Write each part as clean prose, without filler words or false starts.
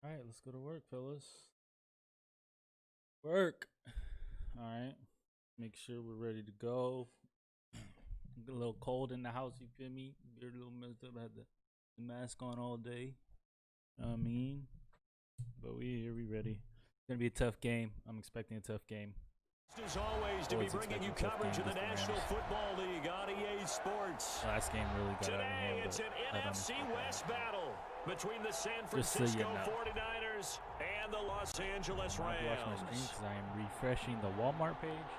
All right, let's go to work, fellas. Work. All right. Make sure we're ready to go. Get a little cold in the house, you feel me? Beard a little messed up. I had the mask on all day. You know what I mean? But we here, we ready. It's going to be a tough game. I'm expecting a tough game. As always, to be bringing you coverage of the National Football League on EA Sports. Last game really got Today, out of hand. it's an NFC West battle between the San Francisco 49ers and the Los Angeles Rams. I watch my screen because I am refreshing the Walmart page,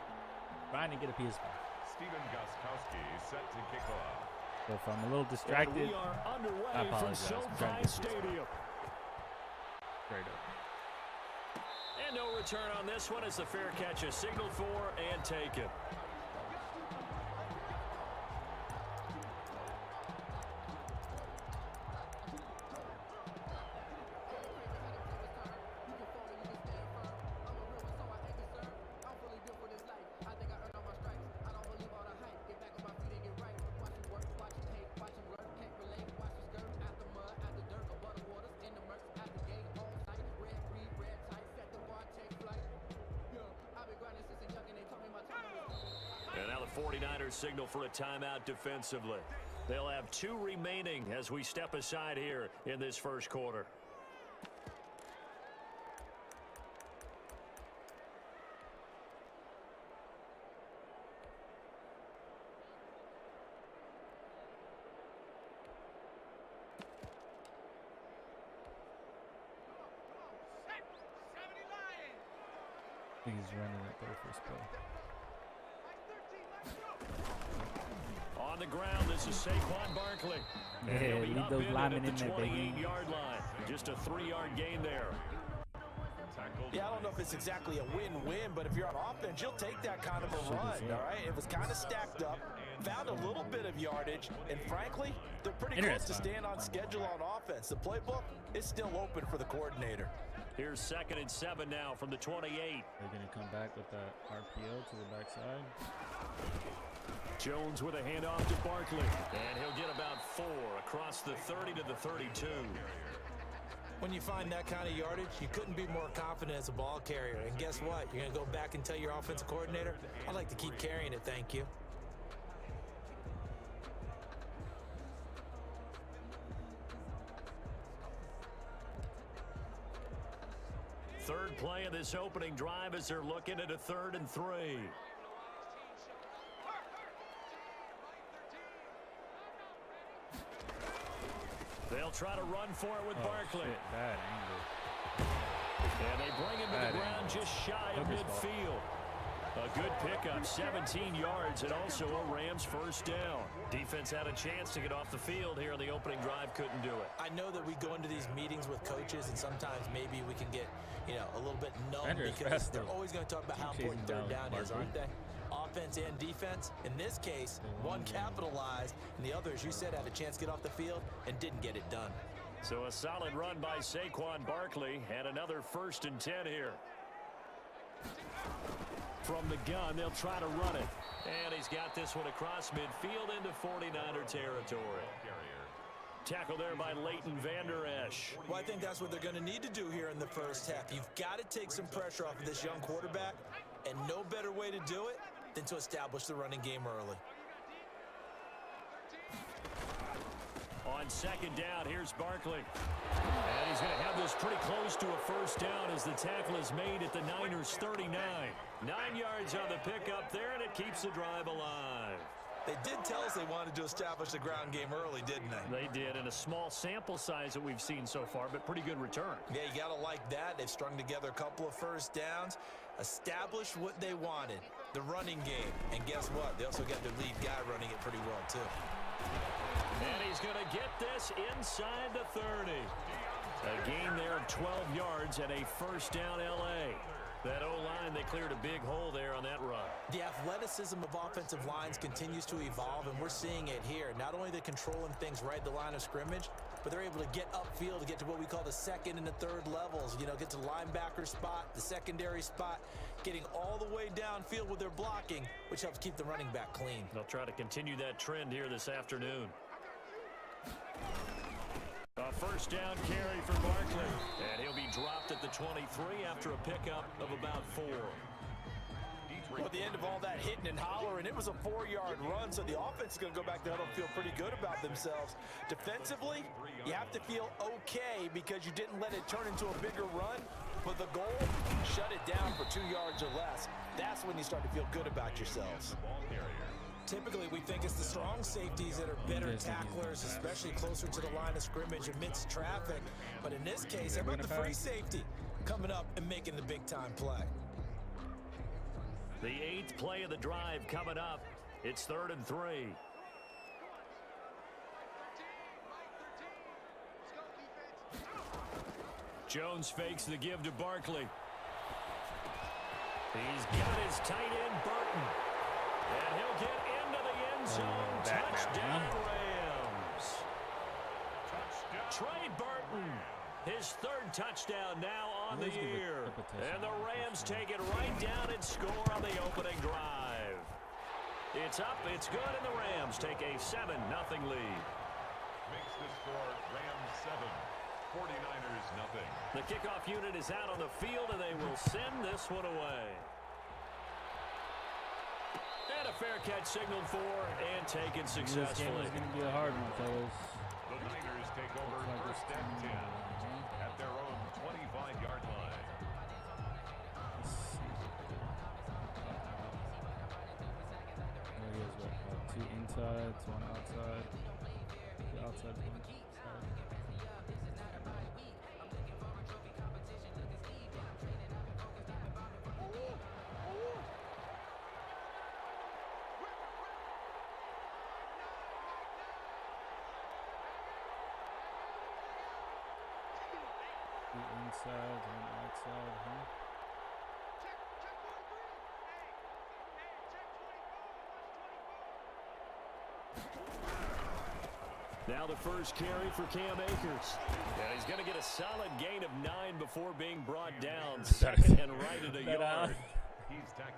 trying to get a PS5. Steven Gostkowski set to kick off. So if I'm a little distracted, we are underway I apologize. from SoFi Stadium. Straight up. And no return on this one as the fair catch is signaled for and taken. And now the 49ers signal for a timeout defensively. They'll have 2 remaining as we step aside here in this first quarter. I think he's running it though first play. On the ground, this is Saquon Barkley. Yeah, leave those linemen in there, baby. 28-yard line. Just a 3-yard gain there. Yeah, I don't know if it's exactly a win-win, but if you're on offense, you'll take that kind of a run, all right? It was kind of stacked up, found a little bit of yardage, and frankly, they're pretty close to staying on schedule on offense. The playbook is still open for the coordinator. Here's 2nd and 7 now from the 28. They're going to come back with that RPO to the backside. Jones with a handoff to Barkley, and he'll get about 4 across the 30 to the 32. When you find that kind of yardage, you couldn't be more confident as a ball carrier. And guess what? You're going to go back and tell your offensive coordinator, I'd like to keep carrying it, thank you. Third play of this opening drive as they're looking at a 3rd and 3. They'll try to run for it with Barkley. Shit, bad angle. And they bring him to the ground just shy of midfield. A good pickup, 17 yards, and also a Rams first down. Defense had a chance to get off the field here in the opening drive, couldn't do it. I know that we go into these meetings with coaches, and sometimes maybe we can get, a little bit numb because they're always going to talk about how important 3rd down is, aren't they? Offense and defense. In this case, one capitalized, and the other, as you said, had a chance to get off the field and didn't get it done. So a solid run by Saquon Barkley, and another 1st and 10 here. From the gun, they'll try to run it. And he's got this one across midfield into 49er territory. Tackle there by Leighton Vander Esch. Well, I think that's what they're going to need to do here in the first half. You've got to take some pressure off of this young quarterback, and no better way to do it than to establish the running game early. On 2nd down, here's Barkley. And he's going to have this pretty close to a first down as the tackle is made at the Niners' 39. 9 yards on the pickup there, and it keeps the drive alive. They did tell us they wanted to establish the ground game early, didn't they? They did, in a small sample size that we've seen so far, but pretty good return. Yeah, you got to like that. They've strung together a couple of first downs, established what they wanted, the running game. And guess what? They also got their lead guy running it pretty well, too. And he's going to get this inside the 30. A gain there of 12 yards and a first down L.A. That O-line, they cleared a big hole there on that run. The athleticism of offensive lines continues to evolve, and we're seeing it here. Not only are they controlling things right at the line of scrimmage, but they're able to get upfield to get to what we call the 2nd and the 3rd levels. Get to the linebacker spot, the secondary spot, getting all the way downfield with their blocking, which helps keep the running back clean. They'll try to continue that trend here this afternoon. A first down carry for Barkley. And he'll be dropped at the 23 after a pickup of about 4. Well, at the end of all that hitting and hollering, it was a 4-yard run, so the offense is going to go back to huddle and feel pretty good about themselves. Defensively, you have to feel okay because you didn't let it turn into a bigger run. But the goal, shut it down for 2 yards or less. That's when you start to feel good about yourselves. Typically, we think it's the strong safeties that are better tacklers, especially closer to the line of scrimmage amidst traffic. But in this case, how about the free safety coming up and making the big-time play? The 8th play of the drive coming up. It's 3rd and 3. Jones fakes the give to Barkley. He's got his tight end, Burton. And he'll get into the end zone. Touchdown, Rams. Trey Burton. His 3rd touchdown now on the year. And the Rams take it right down and score on the opening drive. It's up, it's good, and the Rams take a 7-0 lead. Makes the score Rams 7, 49ers nothing. The kickoff unit is out on the field, and they will send this one away. And a fair catch signaled for and taken successfully. This game is going to be a hard one, fellas. The Niners take over first and 10 at their own 25-yard line. There he is, what, 2 inside, 1 outside. 2 outside, 1 inside. Inside and outside, huh? Now the first carry for Cam Akers. And he's going to get a solid gain of 9 before being brought down. 2nd and right at a yard.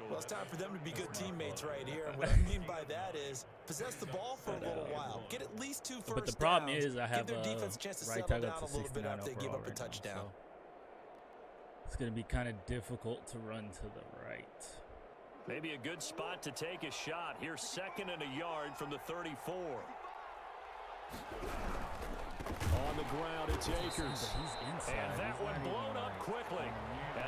Well, it's time for them to be good teammates right here. And what I mean by that is possess the ball for a little while. Get at least 2 first downs. But the problem is I have give their defense a chance to right settle tackle down to a little bit after they give up a right touchdown. now, so it's going to be kind of difficult to run to the right. Maybe a good spot to take a shot. Here's 2nd and a yard from the 34. On the ground, it's Akers. And that one blown up quickly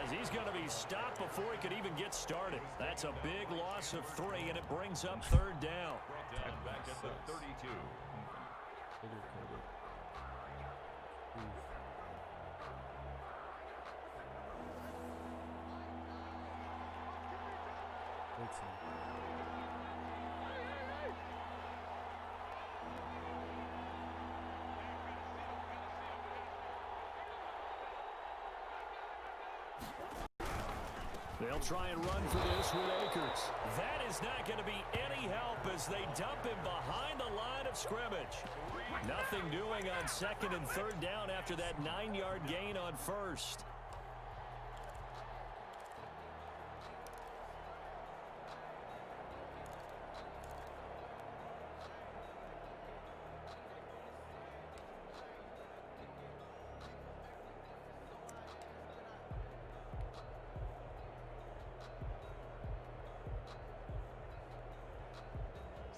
as he's going to be stopped before he could even get started. That's a big loss of 3, and it brings up 3rd down. Back at the 32. They'll try and run for this with Akers. That is not going to be any help as they dump him behind the line of scrimmage. Nothing doing on 2nd and 3rd down after that 9-yard gain on 1st.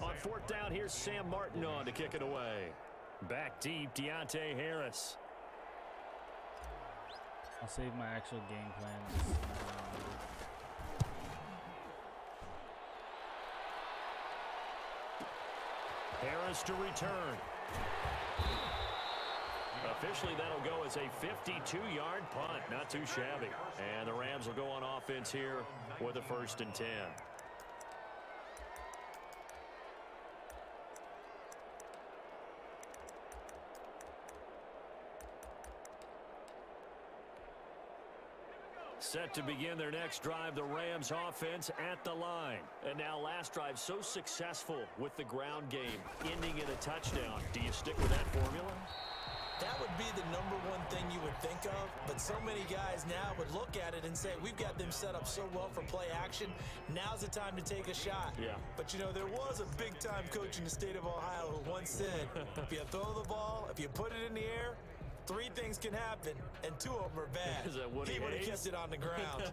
On 4th down, here's Sam Martin on to kick it away. Back deep, Deontay Harris. I'll save my actual game plan. Harris to return. Officially, that'll go as a 52-yard punt. Not too shabby. And the Rams will go on offense here with a 1st and 10. Set to begin their next drive, the Rams offense at the line. And now last drive so successful with the ground game, ending in a touchdown. Do you stick with that formula? That would be the #1 thing you would think of, but so many guys now would look at it and say, we've got them set up so well for play action, now's the time to take a shot. Yeah. But, you know, there was a big-time coach in the state of Ohio who once said, if you throw the ball, if you put it in the air, Three things can happen, and two of them are bad. Is that Woody He would have Hayes? kept it on the ground.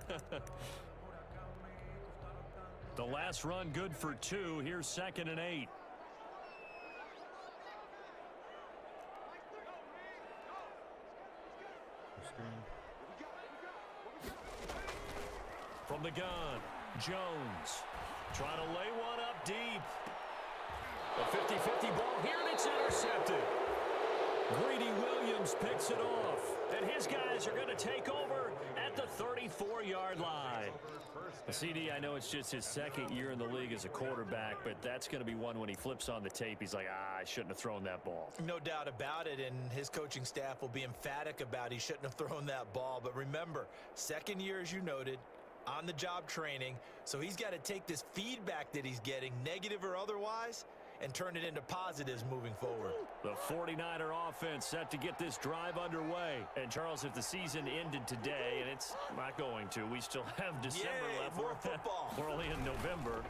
The last run good for 2. Here's 2nd and 8. From the gun, Jones trying to lay one up deep. A 50-50 ball here, and it's intercepted. Greedy Williams picks it off, and his guys are going to take over at the 34-yard line. CD, I know it's just his 2nd year in the league as a quarterback, but that's going to be one when he flips on the tape, he's like, I shouldn't have thrown that ball. No doubt about it, and his coaching staff will be emphatic about he shouldn't have thrown that ball. But remember, 2nd year, as you noted, on-the-job training, so he's got to take this feedback that he's getting, negative or otherwise, and turn it into positives moving forward. The 49er offense set to get this drive underway. And, Charles, if the season ended today, and it's not going to, we still have December left. More football. We're only in November.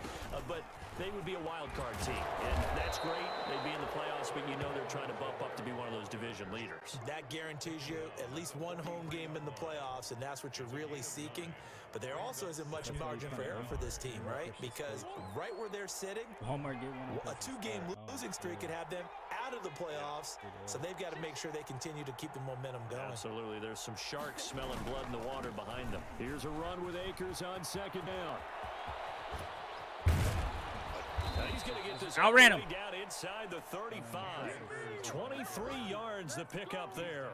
But they would be a wild card team. And that's great. They'd be in the playoffs, but you know they're trying to bump up to be one of those division leaders. That guarantees you at least one home game in the playoffs, and that's what you're really seeking. But there also isn't much margin for error for this team, right? Because right where they're sitting, a 2-game losing streak could have them out of the playoffs, so they've got to make sure they continue to keep the momentum going. Absolutely. There's some sharks smelling blood in the water behind them. Here's a run with Akers on 2nd down. He's going to get this outran him down inside the 35. 23 yards the pickup there.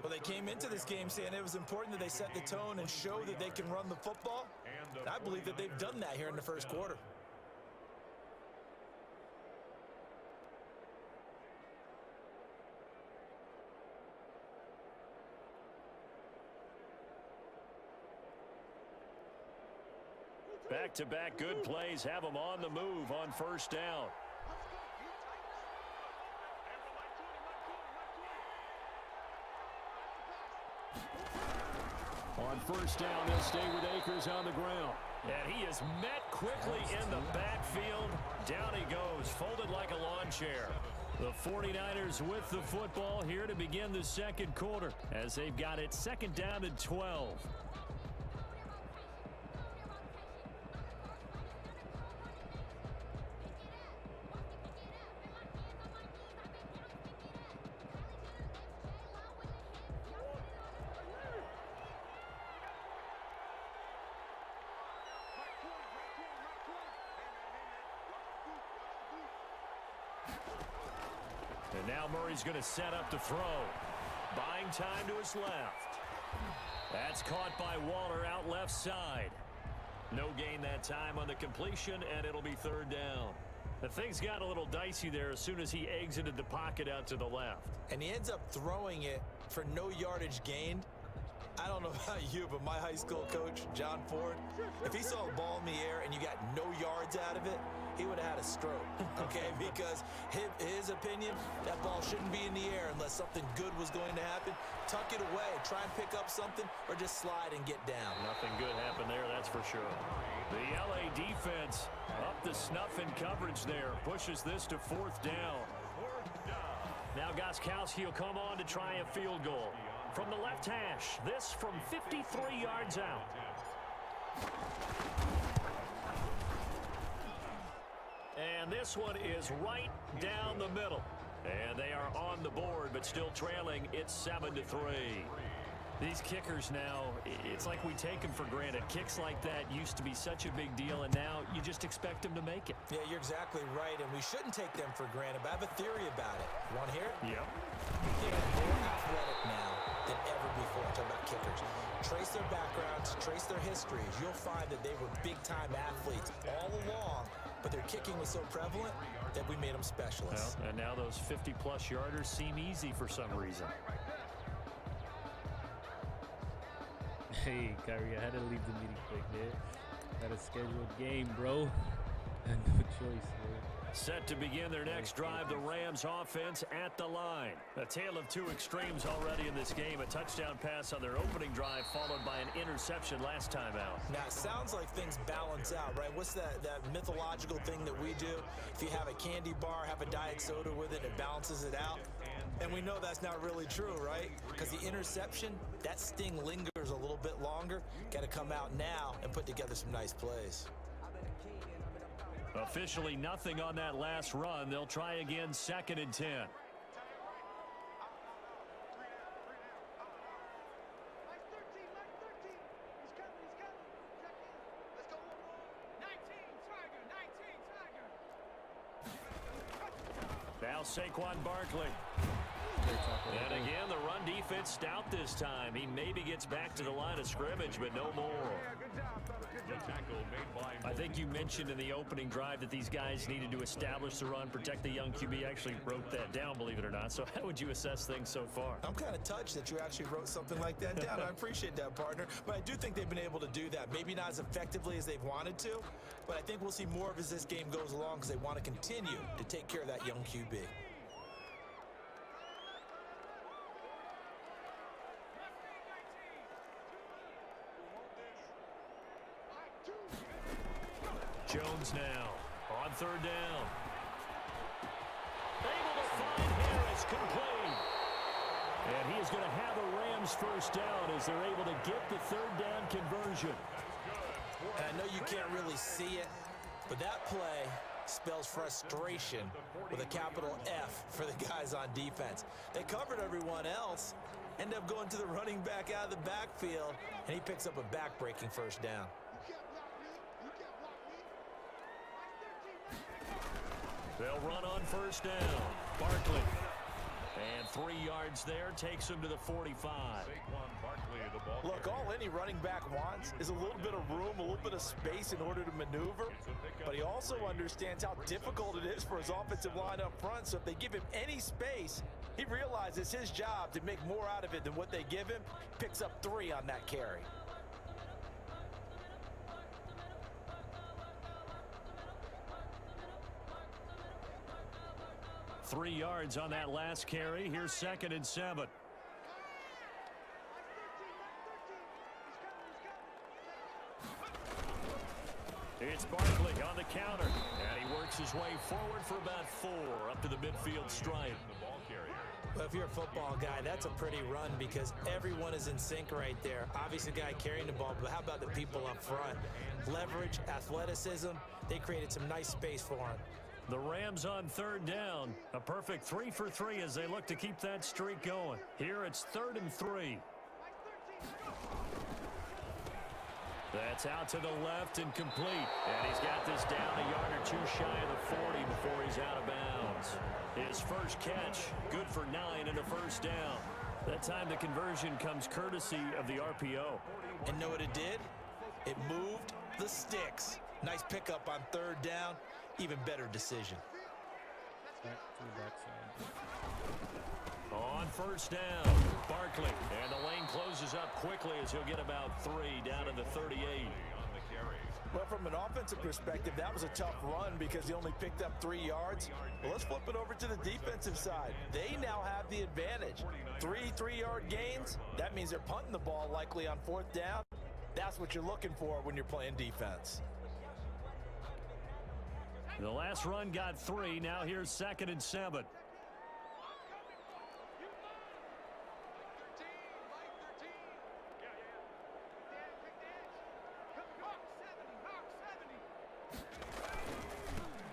Well, they came into this game saying it was important that they set the tone and show that they can run the football. And I believe that they've done that here in the first quarter. Back-to-back good plays have them on the move on 1st down. On 1st down, they'll stay with Akers on the ground. And he is met quickly in the backfield. Down he goes, folded like a lawn chair. The 49ers with the football here to begin the 2nd quarter as they've got it 2nd down and 12. And now Murray's going to set up to throw. Buying time to his left. That's caught by Waller out left side. No gain that time on the completion, and it'll be 3rd down. The things got a little dicey there as soon as he exited the pocket out to the left. And he ends up throwing it for no yardage gained. I don't know about you, but my high school coach, John Ford, if he saw a ball in the air and you got no yards out of it, he would have had a stroke, okay? Because his opinion, that ball shouldn't be in the air unless something good was going to happen. Tuck it away, try and pick up something, or just slide and get down. Nothing good happened there, that's for sure. The LA defense up to snuff in coverage there. Pushes this to 4th down. Now Gostkowski will come on to try a field goal. From the left hash, this from 53 yards out. And this one is right down the middle. And they are on the board, but still trailing. It's 7-3. These kickers now, it's like we take them for granted. Kicks like that used to be such a big deal, and now you just expect them to make it. Yeah, you're exactly right, and we shouldn't take them for granted, but I have a theory about it. Want to hear it? Yep. They are more athletic now than ever before. I'm talking about kickers. Trace their backgrounds, trace their histories. You'll find that they were big-time athletes all along, but their kicking was so prevalent that we made them specialists. Well, and now those 50-plus yarders seem easy for some reason. Hey, Kyrie, I had to leave the meeting quick, man. Had a scheduled game, bro. I had no choice, man. Set to begin their next drive, the Rams offense at the line. A tale of two extremes already in this game. A touchdown pass on their opening drive, followed by an interception last time out. Now, it sounds like things balance out, right? What's that mythological thing that we do? If you have a candy bar, have a diet soda with it, it balances it out. And we know that's not really true, right? Because the interception, that sting lingers a little bit longer. Got to come out now and put together some nice plays. Officially nothing on that last run. They'll try again, 2nd and 10. Now Saquon Barkley. And again, the run defense stout this time. He maybe gets back to the line of scrimmage, but no more. I think you mentioned in the opening drive that these guys needed to establish the run, protect the young QB. Actually wrote that down, believe it or not. So how would you assess things so far? I'm kind of touched that you actually wrote something like that down. I appreciate that, partner. But I do think they've been able to do that. Maybe not as effectively as they've wanted to, but I think we'll see more of as this game goes along because they want to continue to take care of that young QB. Jones now on 3rd down. Able to find Harris, complete. And he is going to have a Rams first down as they're able to get the 3rd down conversion. And I know you can't really see it, but that play spells frustration with a capital F for the guys on defense. They covered everyone else, end up going to the running back out of the backfield, and he picks up a back-breaking first down. They'll run on 1st down. Barkley. And 3 yards there takes him to the 45. Look, all any running back wants is a little bit of room, a little bit of space in order to maneuver. But he also understands how difficult it is for his offensive line up front. So if they give him any space, he realizes his job to make more out of it than what they give him. Picks up 3 on that carry. Three yards on that last carry. Here's 2nd and 7. It's Barkley on the counter. And he works his way forward for about 4 up to the midfield stripe. Well, if you're a football guy, that's a pretty run because everyone is in sync right there. Obviously, the guy carrying the ball, but how about the people up front? Leverage, athleticism, they created some nice space for him. The Rams on 3rd down. A perfect 3 for 3 as they look to keep that streak going. Here it's 3rd and 3. That's out to the left and complete. And he's got this down a yard or 2 shy of the 40 before he's out of bounds. His first catch, good for 9 and a first down. That time the conversion comes courtesy of the RPO. And know what it did? It moved the sticks. Nice pickup on 3rd down. Even better decision. Back to the backside. On 1st down, Barkley. And the lane closes up quickly as he'll get about 3 down to the 38. Well, from an offensive perspective, that was a tough run because he only picked up 3 yards. Well, let's flip it over to the defensive side. They now have the advantage. 3 3-yard gains. That means they're punting the ball likely on 4th down. That's what you're looking for when you're playing defense. The last run got 3. Now here's 2nd and 7.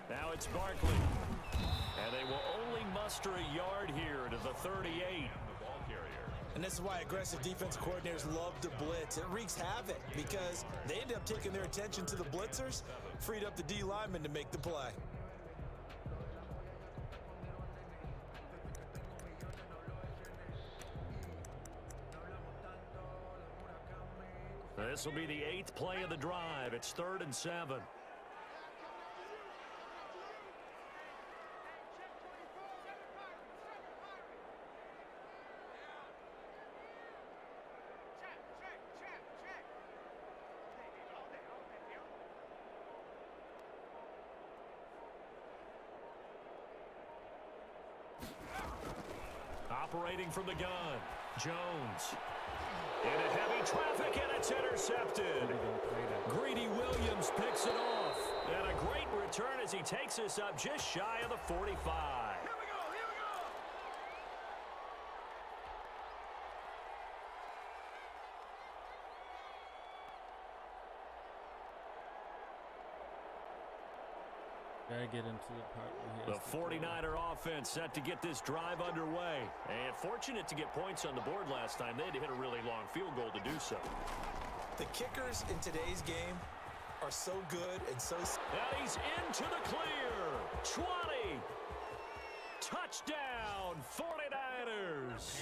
Now it's Barkley. And they will only muster a yard here to the 38. And this is why aggressive defense coordinators love to blitz. It wreaks havoc because they end up taking their attention to the blitzers, freed up the D lineman to make the play. This will be the 8th play of the drive. It's 3rd and 7. Operating from the gun, Jones. Into heavy traffic, and it's intercepted. Greedy Williams picks it off. And a great return as he takes us up just shy of the 45. Gotta get into the part where he The has to 49er offense set to get this drive underway. And fortunate to get points on the board last time. They had to hit a really long field goal to do so. The kickers in today's game are so good and so... And he's into the clear. 20. Touchdown, 49ers.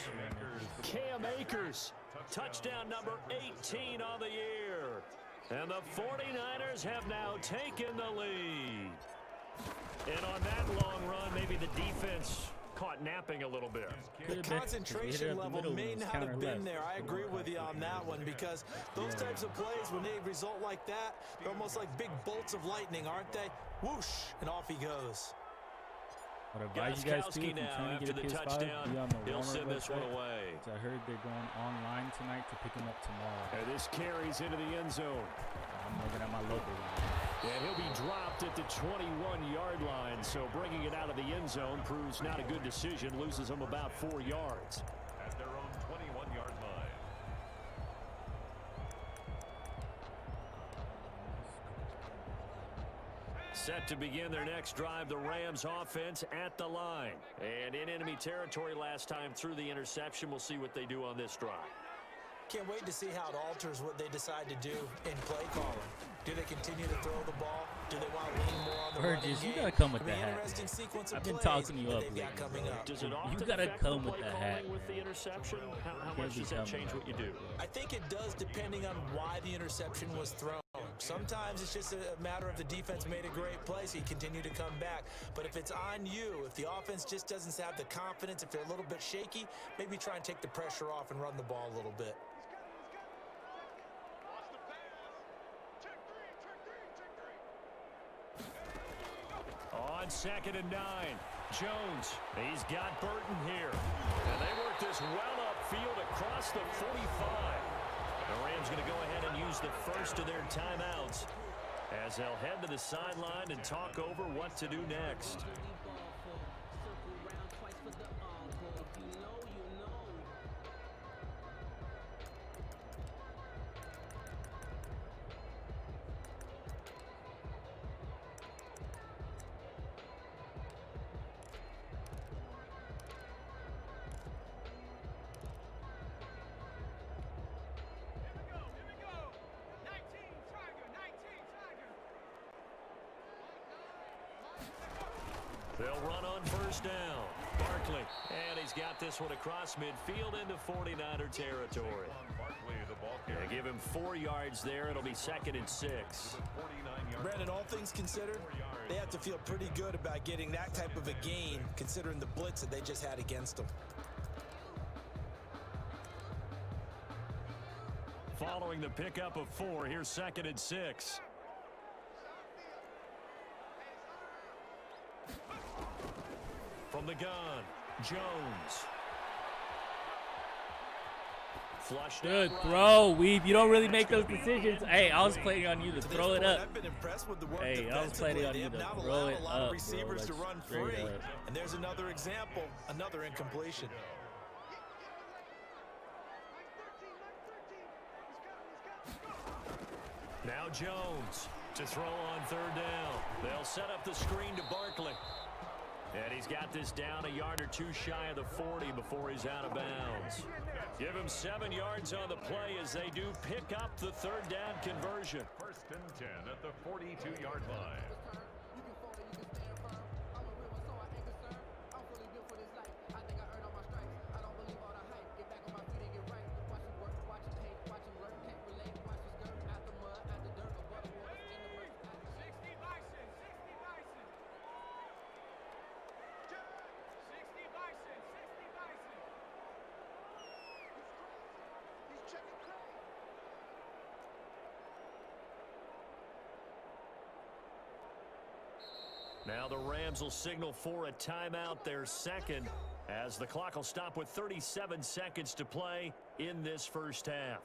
Cam Akers, touchdown number 18 on the year. And the 49ers have now taken the lead. And on that long run, maybe the defense caught napping a little bit. The concentration level may not have been there. I agree with you on that one, because those types of plays, when they result like that, they're almost like big bolts of lightning, aren't they? Whoosh, and off he goes. What advise you guys to, if you're trying to get a PS5, be on the he'll Walmart send this one website. away. I heard they're going online tonight to pick him up tomorrow. And this carries into the end zone. I'm looking at my local one. And he'll be dropped at the 21-yard line, so bringing it out of the end zone proves not a good decision. Loses him about 4 yards. At their own 21-yard line. Set to begin their next drive, the Rams offense at the line. And in enemy territory last time through the interception. We'll see what they do on this drive. Can't wait to see how it alters what they decide to do in play calling. Do they continue to throw the ball? Do they want to lean more on the running Burgess, game? you gotta come with It'll the be an hat. interesting sequence of I've been plays talking you that up they've got lately, coming bro. up. Does it You often gotta affect come the with play the hat. calling with the interception? How much does that change what you do? I think it does, depending on why the interception was thrown. Sometimes it's just a matter of the defense made a great play, so you continue to come back. But if it's on you, if the offense just doesn't have the confidence, if they're a little bit shaky, maybe try and take the pressure off and run the ball a little bit. On 2nd and 9, Jones. He's got Burton here. And they work this well upfield across the 45. The Rams going to go ahead and use the first of their timeouts as they'll head to the sideline and talk over what to do next. They'll run on first down. Barkley, and he's got this one across midfield into 49er territory. They give him 4 yards there. It'll be 2nd and 6. Brandon, all things considered, they have to feel pretty good about getting that type of a gain, considering the blitz that they just had against them. Following the pickup of 4, here's 2nd and 6. From the gun, Jones. Flushed Good out throw, Weave. You don't really make those decisions. Hey, I was planning on you to throw it up. I've been impressed with the work Hey, I was planning on defensively. They you have to not throw allowed it a lot of up, receivers to bro. run Like, straight free. up. And there's another example, another incompletion. Now Jones to throw on 3rd down. They'll set up the screen to Barkley. And he's got this down a yard or 2 shy of the 40 before he's out of bounds. Give him 7 yards on the play as they do pick up the 3rd down conversion. 1st and 10 at the 42-yard line. Now the Rams will signal for a timeout, their 2nd, as the clock will stop with 37 seconds to play in this first half.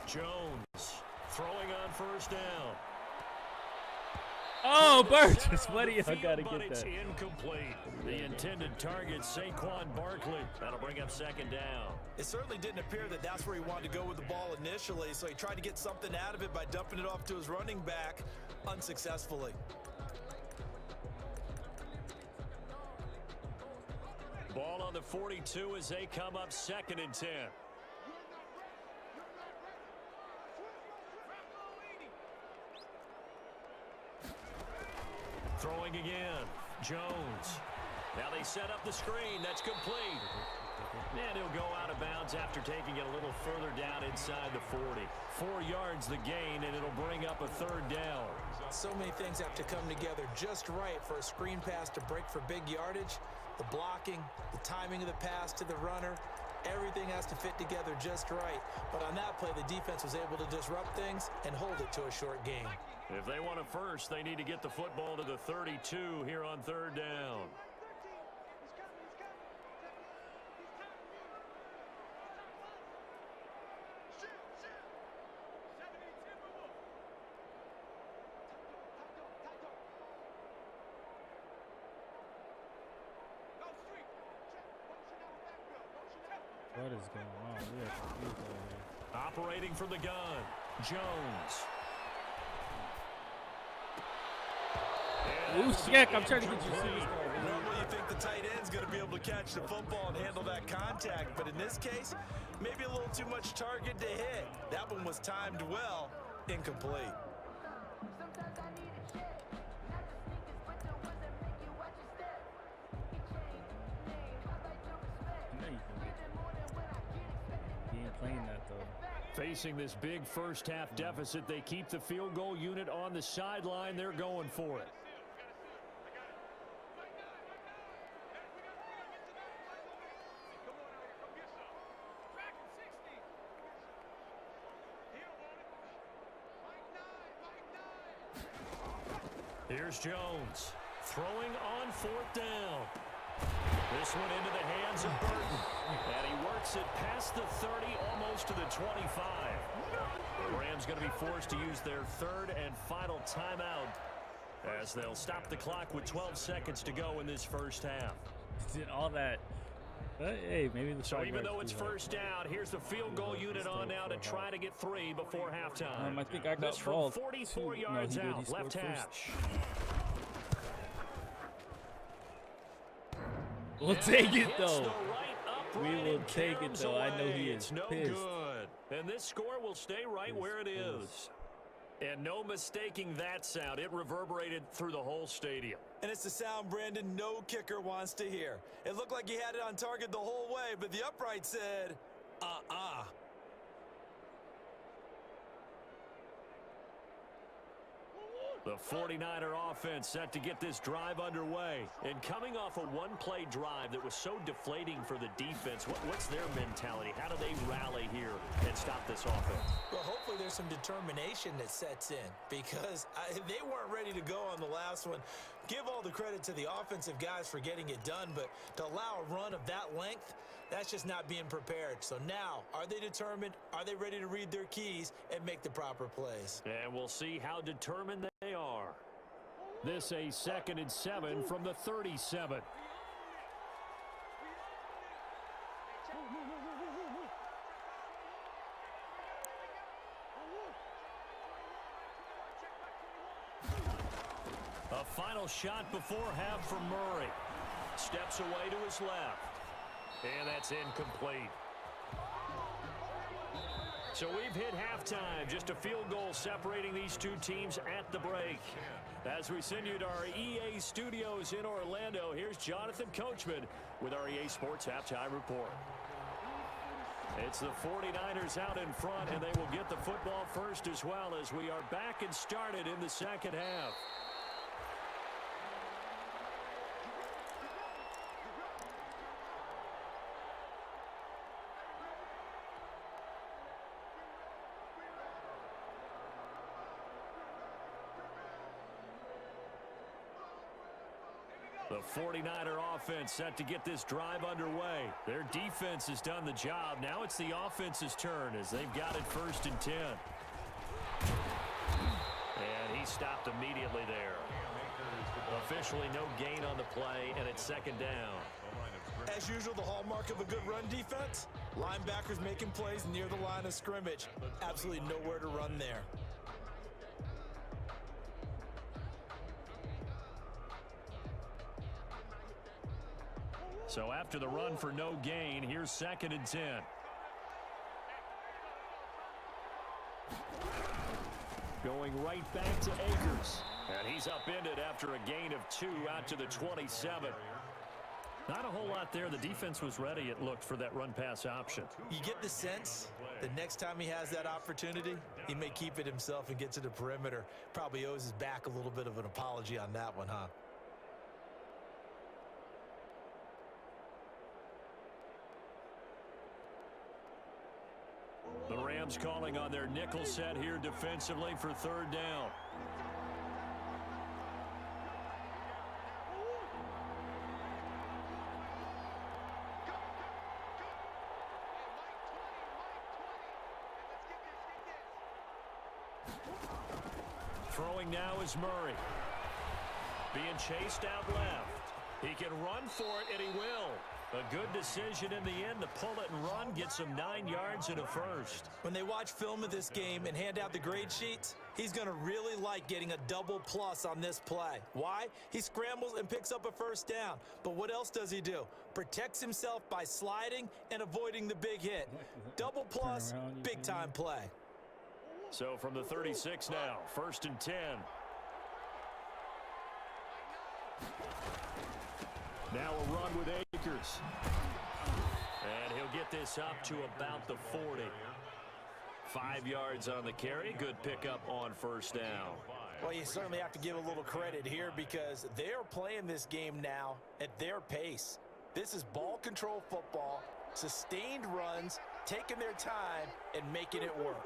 Jones Throwing on first down. Oh, Burgess, buddy, I gotta But get it's that. incomplete. The intended target, Saquon Barkley. That'll bring up second down. It certainly didn't appear that that's where he wanted to go with the ball initially, so he tried to get something out of it by dumping it off to his running back unsuccessfully. Ball on the 42 as they come up 2nd and 10. Throwing again. Jones. Now they set up the screen. That's complete. And he'll go out of bounds after taking it a little further down inside the 40. 4 yards the gain, and it'll bring up a 3rd down. So many things have to come together just right for a screen pass to break for big yardage. The blocking, the timing of the pass to the runner, everything has to fit together just right. But on that play, the defense was able to disrupt things and hold it to a short gain. If they want a first, they need to get the football to the 32 here on 3rd down. What is going on? We are confused over here. Operating from the gun, Jones. Ooh, Skeck, I'm trying to get you serious. Normally you think the tight end's going to be able to catch the football and handle that contact, but in this case, maybe a little too much target to hit. That one was timed well, incomplete. He ain't playing that though. Facing this big first-half deficit, they keep the field goal unit on the sideline. They're going for it. Here's Jones throwing on 4th down. This one into the hands of Burton. And he works it past the 30, almost to the 25. The Rams going to be forced to use their 3rd and final timeout as they'll stop the clock with 12 seconds to go in this first half. Did all that. Hey, maybe the So even though it's first down, here's the field goal unit on now to try to get 3 before halftime. I think I got this from balled 44 too. yards No, he did. out, He left scored hash. We'll take it Hits though. the right upright We will and take it caroms though. I know away. he It's is no pissed. good. And this score will stay right where it is. And no mistaking that sound. It reverberated through the whole stadium. And it's the sound, Brandon, no kicker wants to hear. It looked like he had it on target the whole way, but the upright said, The 49er offense set to get this drive underway. And coming off a one-play drive that was so deflating for the defense, what's their mentality? How do they rally here and stop this offense? Well, hopefully there's some determination that sets in because they weren't ready to go on the last one. Give all the credit to the offensive guys for getting it done, but to allow a run of that length, that's just not being prepared. So now, are they determined? Are they ready to read their keys and make the proper plays? And we'll see how determined they are. This a 2nd and 7 from the 37. A final shot before half from Murray. Steps away to his left. And that's incomplete. So we've hit halftime. Just a field goal separating these two teams at the break. As we send you to our EA studios in Orlando, here's Jonathan Coachman with our EA Sports Halftime Report. It's the 49ers out in front, and they will get the football first as well as we are back and started in the second half. The 49er offense set to get this drive underway. Their defense has done the job. Now it's the offense's turn as they've got it 1st and 10. He stopped immediately there. Officially no gain on the play, and it's second down. As usual, the hallmark of a good run defense, linebackers making plays near the line of scrimmage. Absolutely nowhere to run there. So after the run for no gain, here's 2nd and 10. Going right back to Akers. And he's upended after a gain of 2 out to the 27. Not a whole lot there. The defense was ready, it looked, for that run-pass option. You get the sense the next time he has that opportunity, he may keep it himself and get to the perimeter. Probably owes his back a little bit of an apology on that one, huh? The Rams calling on their nickel set here defensively for 3rd down. Throwing now is Murray. Being chased out left. He can run for it, and he will. A good decision in the end to pull it and run, get some 9 yards and a first. When they watch film of this game and hand out the grade sheets, he's going to really like getting a double plus on this play. Why? He scrambles and picks up a first down. But what else does he do? Protects himself by sliding and avoiding the big hit. Double plus, big-time play. So from the 36 now, 1st and 10. Now a run with Akers. And he'll get this up to about the 40. 5 yards on the carry. Good pickup on 1st down. Well, you certainly have to give a little credit here because they're playing this game now at their pace. This is ball control football, sustained runs, taking their time, and making it work.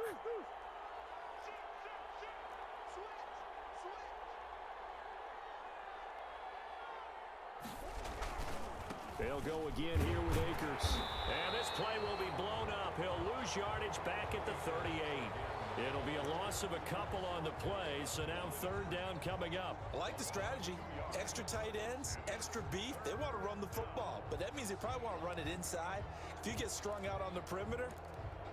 They'll go again here with Akers. And this play will be blown up. He'll lose yardage back at the 38. It'll be a loss of a couple on the play, so now 3rd down coming up. I like the strategy. Extra tight ends, extra beef. They want to run the football, but that means they probably want to run it inside. If you get strung out on the perimeter,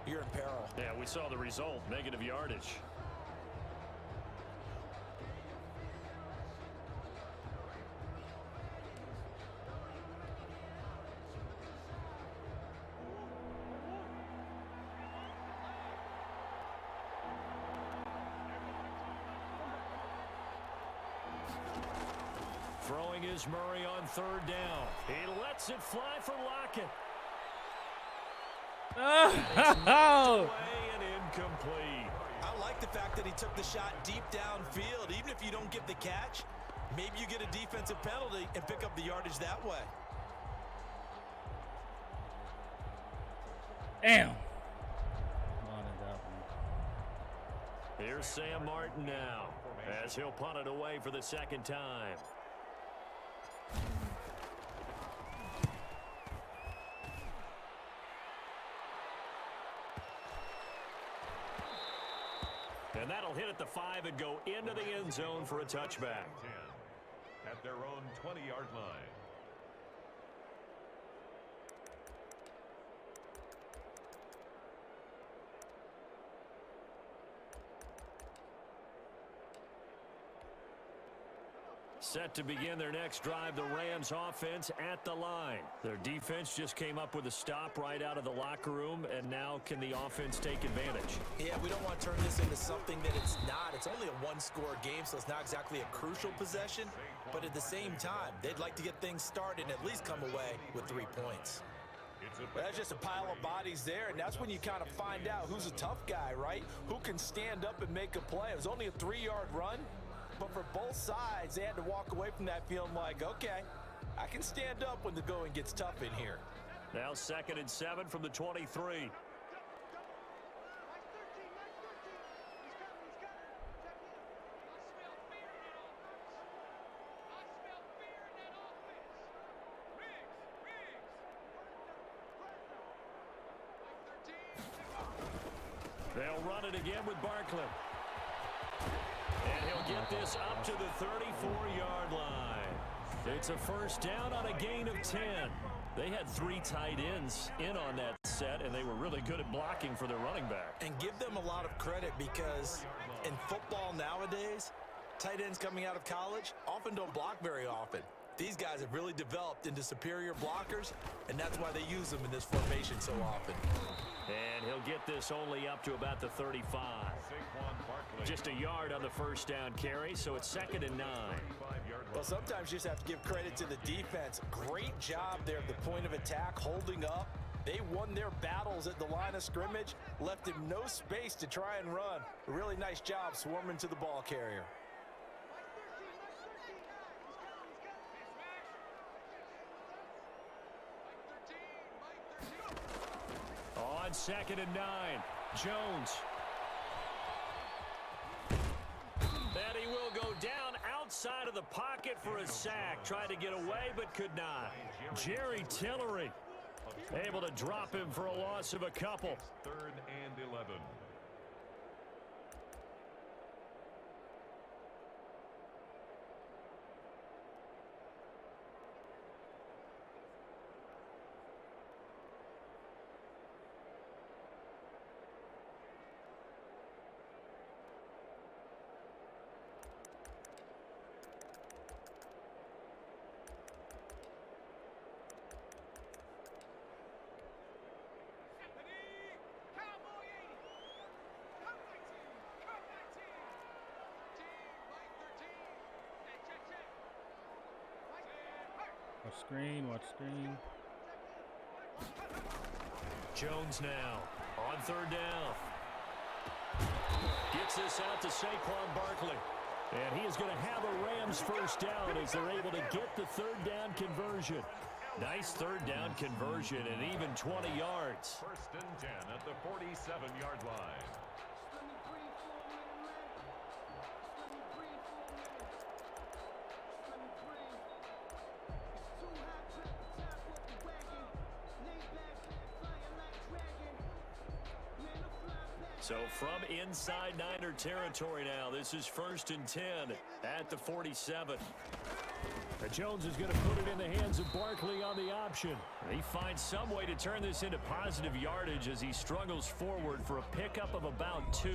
you're in peril. Yeah, we saw the result, negative yardage. Throwing is Murray on 3rd down. He lets it fly for Lockett. Oh! And incomplete. I like the fact that he took the shot deep downfield. Even if you don't get the catch, maybe you get a defensive penalty and pick up the yardage that way. Damn. Here's Sam Martin now as he'll punt it away for the 2nd time. And that'll hit at the 5 and go into the end zone for a touchback. 10 at their own 20-yard line. Set to begin their next drive, the Rams offense at the line. Their defense just came up with a stop right out of the locker room, and now can the offense take advantage? Yeah, we don't want to turn this into something that it's not. It's only a one-score game, so it's not exactly a crucial possession. But at the same time, they'd like to get things started and at least come away with 3 points. That's just a pile of bodies there, and that's when you kind of find out who's a tough guy, right? Who can stand up and make a play. It was only a 3-yard run. But for both sides, they had to walk away from that feeling like, okay, I can stand up when the going gets tough in here. Now 2nd and 7 from the 23. They'll run it again with Barkley. And He'll get this up to the 34-yard line. It's a first down on a gain of 10. They had 3 tight ends in on that set, and they were really good at blocking for their running back. And give them a lot of credit because in football nowadays, tight ends coming out of college often don't block very often. These guys have really developed into superior blockers, and that's why they use them in this formation so often. And he'll get this only up to about the 35. Just a yard on the first down carry, so it's 2nd and 9. Well, sometimes you just have to give credit to the defense. Great job there at the point of attack, holding up. They won their battles at the line of scrimmage, left him no space to try and run. A really nice job swarming to the ball carrier. On 2nd and 9, Jones. And he will go down outside of the pocket for a sack. Tried to get away, but could not. Jerry Tillery able to drop him for a loss of a couple. 3rd and 11. Watch screen, watch screen. Jones now on 3rd down. Gets this out to Saquon Barkley. And he is going to have a Rams first down as they're able to get the 3rd down conversion. Nice 3rd down conversion and even 20 yards. 1st and 10 at the 47-yard line. So from inside Niner territory now, this is 1st and 10 at the 47. Jones is going to put it in the hands of Barkley on the option. He finds some way to turn this into positive yardage as he struggles forward for a pickup of about 2.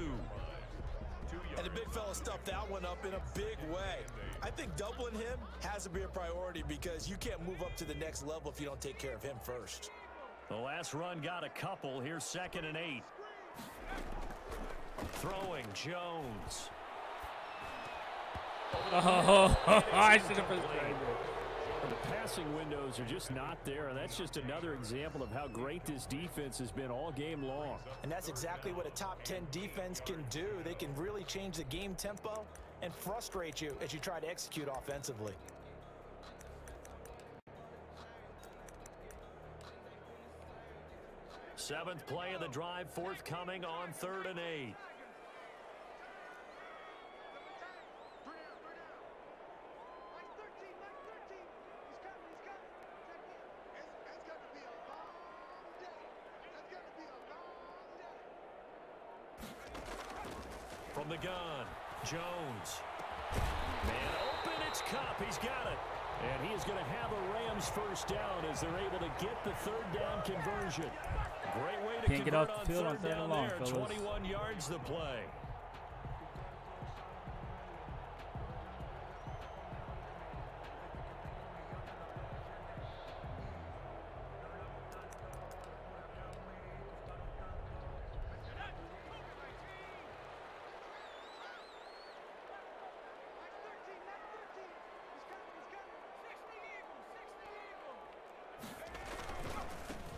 And the big fella stuffed that one up in a big way. I think doubling him has to be a priority because you can't move up to the next level if you don't take care of him first. The last run got a couple. Here's 2nd and 8. Throwing Jones. Oh, I should have put The passing windows are just not there, and that's just another example of how great this defense has been all game long. And that's exactly what a top 10 defense can do. They can really change the game tempo and frustrate you as you try to execute offensively. Seventh play of the drive forthcoming on 3rd and 8. From the gun, Jones. Man open, it's Cup. He's got it. And he is going to have a Rams first down as they're able to get the 3rd down conversion. Great way to Can't get convert off the field on 3rd 3rd down and long, there. fellas. 21 yards the play.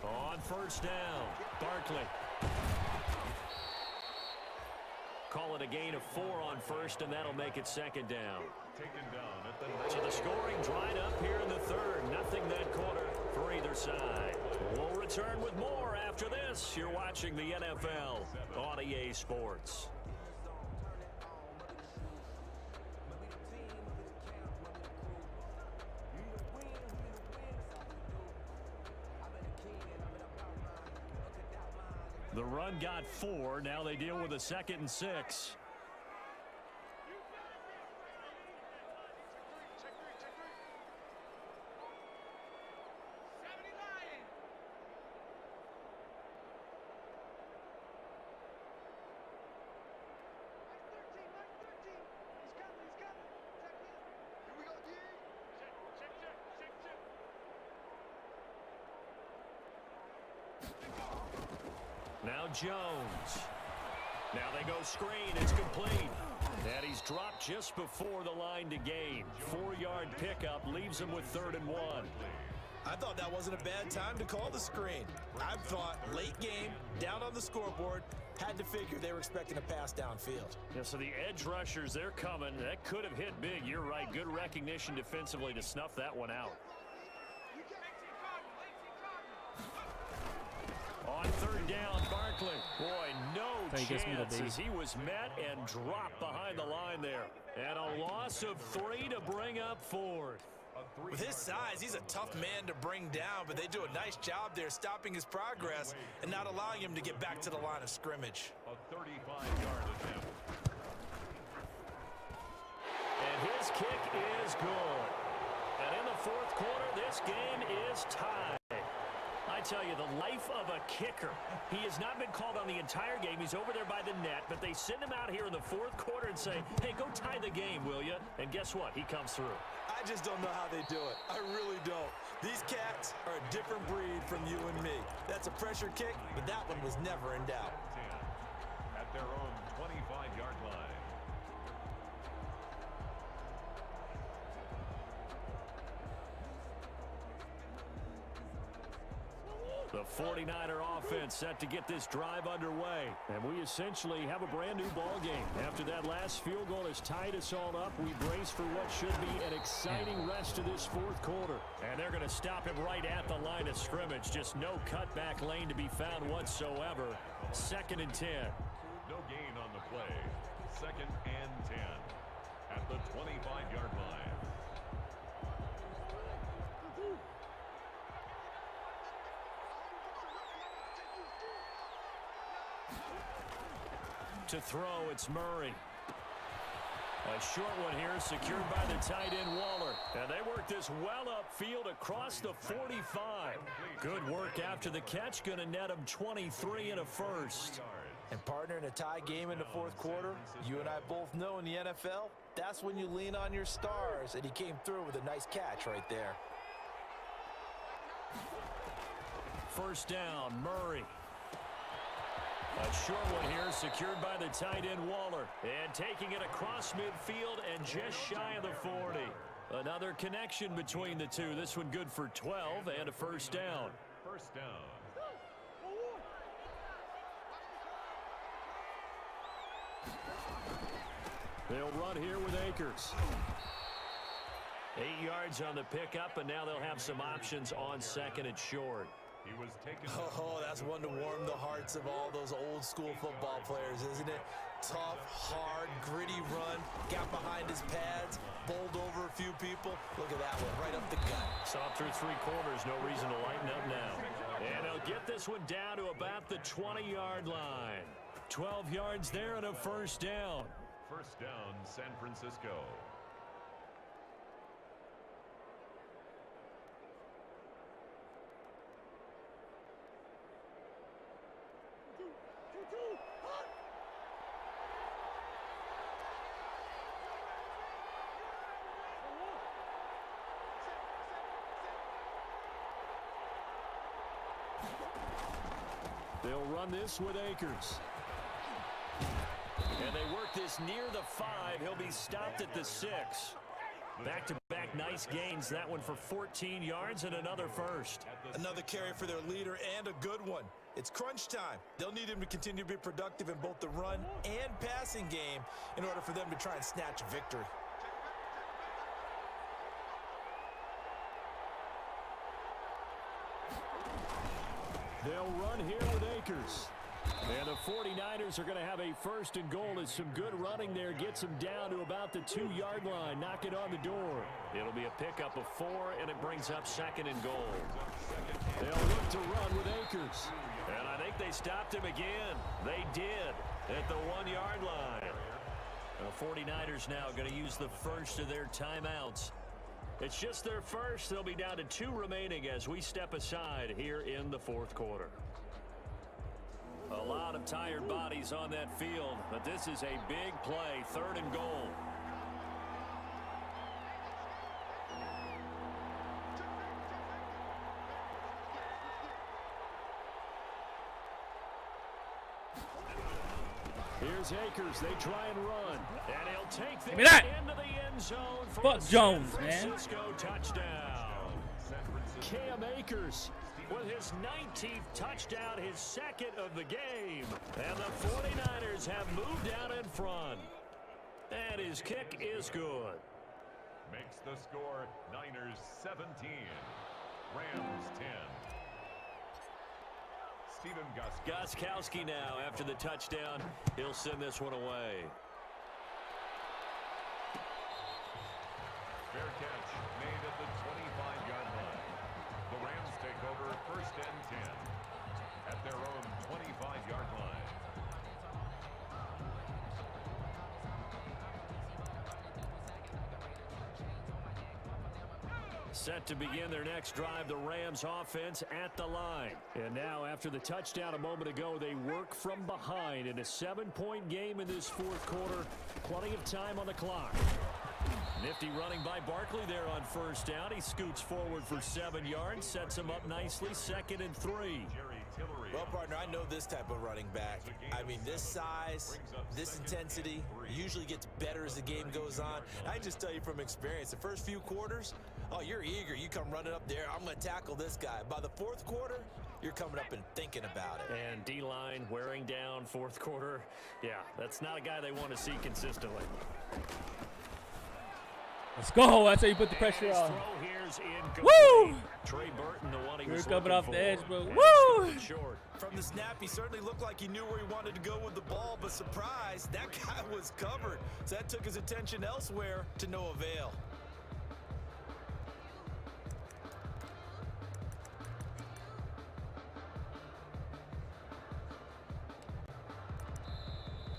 On 1st down, Barkley. Call it a gain of 4 on 1st, and that'll make it 2nd down. Taken down at the So the scoring dried up here in the 3rd. Nothing that quarter for either side. We'll return with more after this. You're watching the NFL on EA Sports. The run got 4. Now they deal with a 2nd and 6. Now Jones. Now they go screen. It's complete. And he's dropped just before the line to gain. 4-yard pickup leaves him with 3rd and 1. I thought that wasn't a bad time to call the screen. I thought late game, down on the scoreboard, had to figure they were expecting a pass downfield. Yeah, so the edge rushers, they're coming. That could have hit big. You're right. Good recognition defensively to snuff that one out. On 3rd down, Barkley. Boy, no chance as he was met and dropped behind the line there. And a loss of 3 to bring up 4th. With his size, he's a tough man to bring down, but they do a nice job there stopping his progress and not allowing him to get back to the line of scrimmage. A 35-yard attempt. And his kick is good. And in the 4th quarter, this game is tied. I tell you, the life of a kicker. He has not been called on the entire game. He's over there by the net, but they send him out here in the 4th quarter and say, hey, go tie the game, will you? And guess what? He comes through. I just don't know how they do it. I really don't. These cats are a different breed from you and me. That's a pressure kick, but that one was never in doubt. 10 at their own 25-yard line. The 49er offense set to get this drive underway. And we essentially have a brand new ball game. After that last field goal has tied us all up, we brace for what should be an exciting rest of this 4th quarter. And they're going to stop him right at the line of scrimmage. Just no cutback lane to be found whatsoever. 2nd and 10. No gain on the play. 2nd and 10 at the 25-yard line. To throw, it's Murray. A short one here, secured by the tight end Waller. And they work this well upfield across the 45. Good work after the catch, going to net him 23 and a first. And partner, in a tie game in the 4th quarter, you and I both know in the NFL, that's when you lean on your stars, and he came through with a nice catch right there. 1st down, Murray. A short one here, secured by the tight end Waller. And taking it across midfield and just shy of the 40. Another connection between the two. This one good for 12 and a 1st down. 1st down. They'll run here with Akers. 8 yards on the pickup, and now they'll have some options on 2nd and short. He was taken. Oh, that's one to warm the hearts of all those old school football players, isn't it? Tough, hard, gritty run, got behind his pads, bowled over a few people. Look at that one, right up the gut. Saw through 3 quarters, no reason to lighten up now. And they'll get this one down to about the 20-yard line. 12 yards there and a 1st down. 1st down, San Francisco. They'll run this with Akers. And they work this near the 5. He'll be stopped at the 6. Back-to-back nice gains. That one for 14 yards and another first. Another carry for their leader and a good one. It's crunch time. They'll need him to continue to be productive in both the run and passing game in order for them to try and snatch a victory. They'll run here with Akers. And the 49ers are going to have a 1st and goal as some good running there gets them down to about the 2-yard line. Knock it on the door. It'll be a pickup of 4, and it brings up 2nd and goal. They'll look to run with Akers. And I think they stopped him again. They did at the 1-yard line. The 49ers now going to use the first of their timeouts. It's just their first. They'll be down to 2 remaining as we step aside here in the 4th quarter. A lot of tired bodies on that field, but this is a big play, 3rd and goal. Here's Akers. They try and run. And he'll take this into the end zone for Fuck a Jones, San man. Francisco touchdown. Cam Akers with his 19th touchdown, his second of the game. And the 49ers have moved out in front. And his kick is good. Makes the score Niners 17, Rams 10. Stephen Gostkowski now after the touchdown. He'll send this one away. Fair catch made at the 25-yard line. The Rams take over first and 10 at their own 25-yard line. Set to begin their next drive, the Rams offense at the line. And now after the touchdown a moment ago, they work from behind in a 7-point game in this fourth quarter. Plenty of time on the clock. Nifty running by Barkley there on first down. He scoots forward for 7 yards, sets him up nicely, 2nd and 3. Well, partner, I know this type of running back. I mean, this size, this intensity usually gets better as the game goes on. I just tell you from experience, the first few quarters, oh, you're eager. You come running up there. I'm going to tackle this guy. By the fourth quarter, you're coming up and thinking about it. And D-line wearing down fourth quarter. Yeah, that's not a guy they want to see consistently. Let's go. That's how you put the pressure on. Throw here's Woo! Trey Burton, the one he We're was coming off for. the edge, but And woo! short. From the snap, he certainly looked like he knew where he wanted to go with the ball, but surprise, that guy was covered. So that took his attention elsewhere to no avail.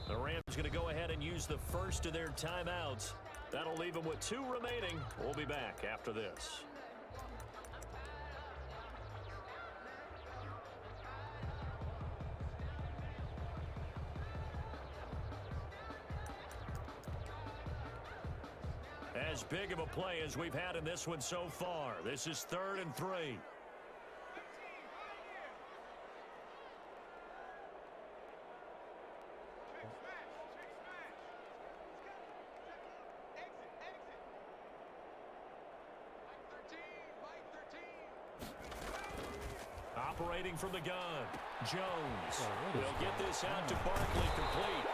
The Rams going to go ahead and use the first of their timeouts. That'll leave them with 2 remaining. We'll be back after this. As big of a play as we've had in this one so far. This is 3rd and 3. Operating from the gun, Jones will get this out to Barkley, complete.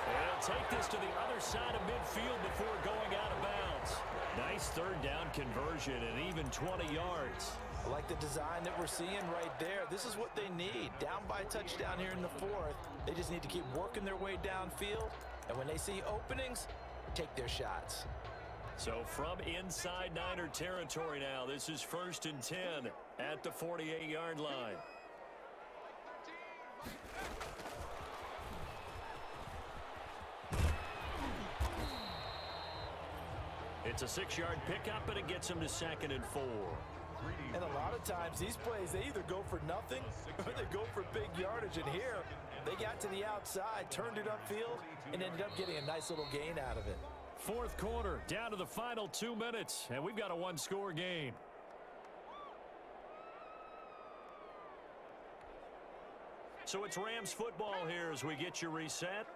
And he'll take this to the other side of midfield before going out of bounds. Nice 3rd down conversion and even 20 yards. I like the design that we're seeing right there. This is what they need. Down by a touchdown here in the 4th. They just need to keep working their way downfield. And when they see openings, take their shots. So from inside Niner territory now, this is 1st and 10 at the 48-yard line. It's a 6-yard pickup, and it gets him to 2nd and 4. And a lot of times, these plays, they either go for nothing or they go for big yardage. And here, they got to the outside, turned it upfield, and ended up getting a nice little gain out of it. Fourth quarter, down to the final 2 minutes, and we've got a 1-score game. So it's Rams football here as we get you reset.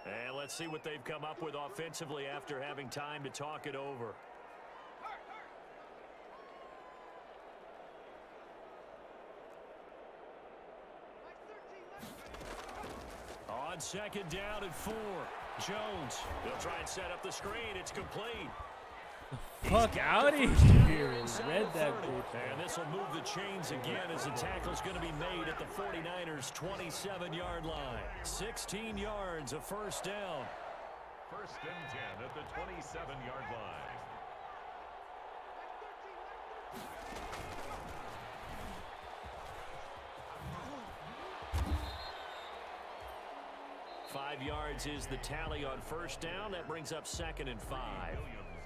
And let's see what they've come up with offensively after having time to talk it over. On 2nd down and 4. Jones will try and set up the screen. It's complete. Fuck out of here. Read that bitch. And this will move the chains again as the tackle's going to be made at the 49ers' 27-yard line. 16 yards, a 1st down. 1st and 10 at the 27-yard line. Five yards is the tally on 1st down. That brings up 2nd and 5.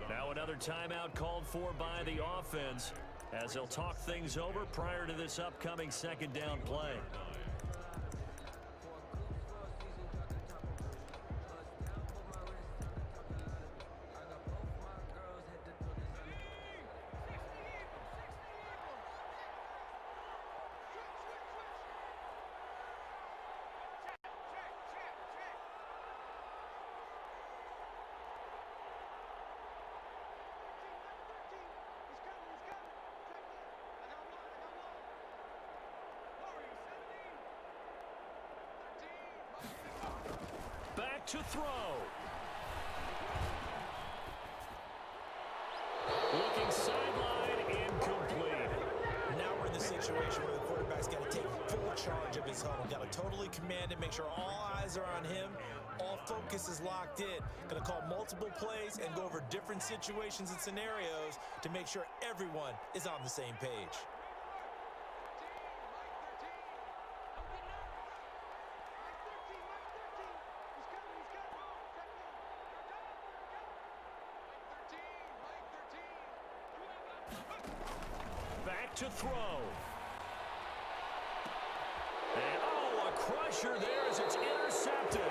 Now another timeout called for by the offense as they'll talk things over prior to this upcoming 2nd down play. to throw. Looking sideline, incomplete. Now we're in the situation where the quarterback's got to take full charge of his huddle. Got to totally command it, make sure all eyes are on him. All focus is locked in. Going to call multiple plays and go over different situations and scenarios to make sure everyone is on the same page. Back to throw. And, oh, a crusher there as it's intercepted.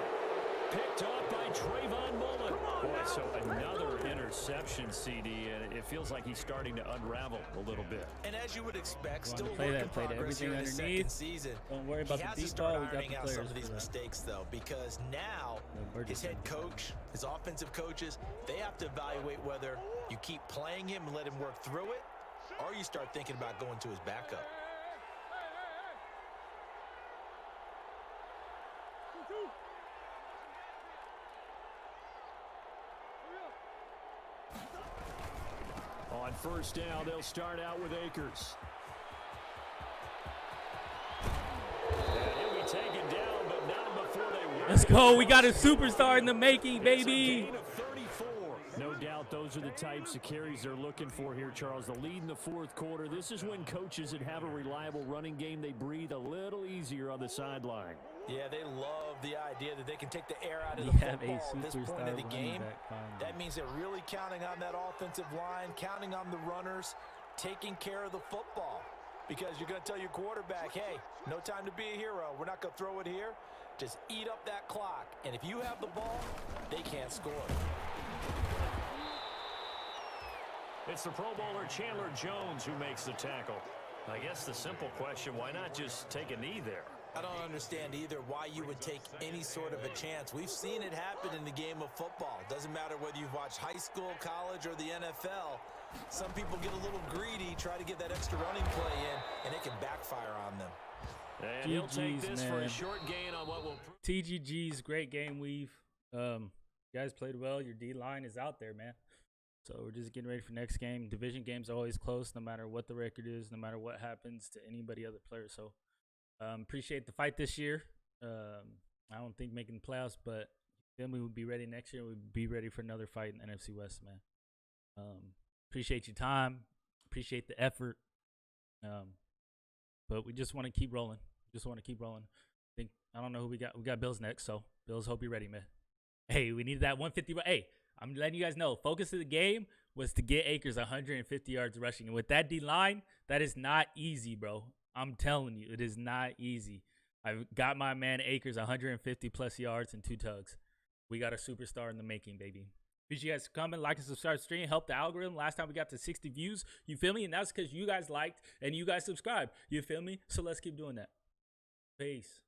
Picked up by Trayvon Mullen. Boy, so another interception, CD, and it feels like he's starting to unravel a little bit. And as you would expect, still play work that, in play progress here in the second season. Don't worry about he the has deep to start ball. We got ironing the out players some of these for that. mistakes, though, because now his head coach, his offensive coaches, they have to evaluate whether you keep playing him and let him work through it, or you start thinking about going to his backup. On first down, they'll start out with Akers. And he'll be taken down, but not before they Let's go. We got a superstar in the making, baby. It's a gain of 34. No doubt those are the types of carries they're looking for here, Charles. The lead in the fourth quarter. This is when coaches that have a reliable running game, they breathe a little easier on the sideline. Yeah, they love the idea that they can take the air out of the football at this point of the game. That means they're really counting on that offensive line, counting on the runners, taking care of the football. Because you're going to tell your quarterback, hey, no time to be a hero. We're not going to throw it here. Just eat up that clock. And if you have the ball, they can't score. It's the Pro Bowler Chandler Jones who makes the tackle. I guess the simple question, why not just take a knee there? I don't understand either why you would take any sort of a chance. We've seen it happen in the game of football. Doesn't matter whether you've watched high school, college, or the NFL. Some people get a little greedy, try to get that extra running play in, and it can backfire on them. And he'll take this for a short gain on what will... TGG's great game weave. You guys played well. Your D-line is out there, man. So we're just getting ready for next game. Division games are always close, no matter what the record is, no matter what happens to anybody other player. So appreciate the fight this year. I don't think making the playoffs, but then we would be ready next year. We'd be ready for another fight in the NFC West, man. Appreciate your time. Appreciate the effort. But we just want to keep rolling. I don't know who we got. We got Bills next, so Bills, hope you're ready, man. Hey, we needed that 150. Hey, I'm letting you guys know, focus of the game was to get Akers 150 yards rushing. And with that D-line, that is not easy, bro. I'm telling you, it is not easy. I've got my man Akers 150-plus yards and 2 tugs. We got a superstar in the making, baby. Appreciate you guys coming, like and subscribe, stream, help the algorithm. Last time we got to 60 views, you feel me? And that's because you guys liked and you guys subscribed. You feel me? So let's keep doing that. Peace.